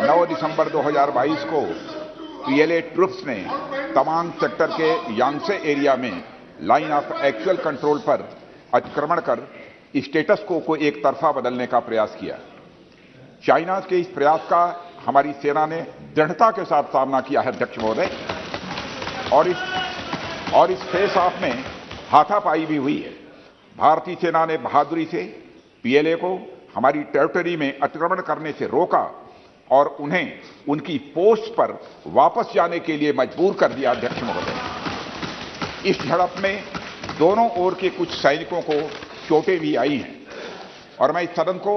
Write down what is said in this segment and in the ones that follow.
9 दिसंबर 2022 को PLA troops ने Tawang sector के यांगसे एरिया में लाइन ऑफ एक्चुअल कंट्रोल पर अतिक्रमण कर स्टेटस को एक तरफा बदलने का प्रयास किया। चाइना के इस प्रयास का हमारी सेना ने दृढ़ता के साथ सामना किया है अध्यक्ष महोदय, और इस फेस ऑफ में हाथापाई भी हुई है। भारतीय सेना ने बहादुरी से पीएलए को हमारी टेरिटरी में अतिक्रमण करने से रोका और उन्हें उनकी पोस्ट पर वापस जाने के लिए मजबूर कर दिया अध्यक्ष महोदय। इस झड़प में दोनों ओर के कुछ सैनिकों को चोटें भी आई हैं और मैं इस सदन को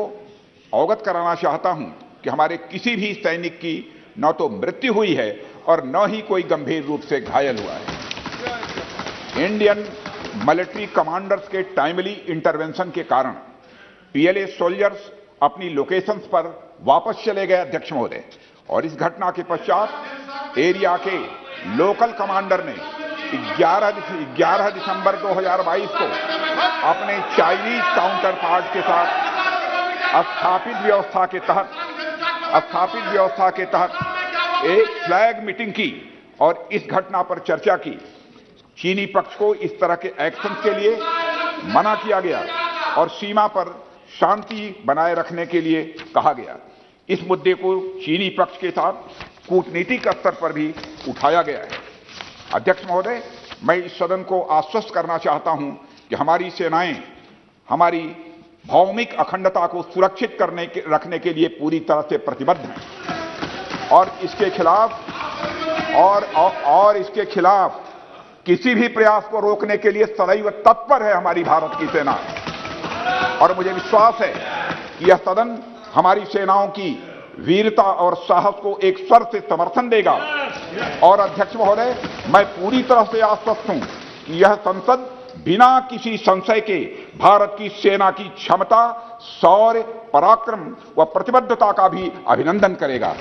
अवगत कराना चाहता हूं कि हमारे किसी भी सैनिक की न तो मृत्यु हुई है और न ही कोई गंभीर रूप से घायल हुआ है। इंडियन मिलिट्री कमांडर्स के टाइमली इंटरवेंशन के कारण पीएलए सोल्जर्स अपनी लोकेशंस पर वापस चले गए अध्यक्ष महोदय, और इस घटना के पश्चात एरिया के लोकल कमांडर ने 11 दिसंबर 2022 को अपने चाइनीज काउंटर पार्ट के साथ स्थापित व्यवस्था के तहत एक फ्लैग मीटिंग की और इस घटना पर चर्चा की। चीनी पक्ष को इस तरह के एक्शन के लिए मना किया गया और सीमा पर शांति बनाए रखने के लिए कहा गया। इस मुद्दे को चीनी पक्ष के साथ कूटनीतिक स्तर पर भी उठाया गया है। अध्यक्ष महोदय, मैं इस सदन को आश्वस्त करना चाहता हूं कि हमारी सेनाएं हमारी भौमिक अखंडता को सुरक्षित रखने के लिए पूरी तरह से प्रतिबद्ध हैं और इसके खिलाफ किसी भी प्रयास को रोकने के लिए सदैव तत्पर है हमारी भारत की सेना। और मुझे विश्वास है कि यह सदन हमारी सेनाओं की वीरता और साहस को एक स्वर से समर्थन देगा। और अध्यक्ष महोदय, मैं पूरी तरह से आश्वस्त हूं कि यह संसद बिना किसी संशय के भारत की सेना की क्षमता, शौर्य, पराक्रम व प्रतिबद्धता का भी अभिनंदन करेगा।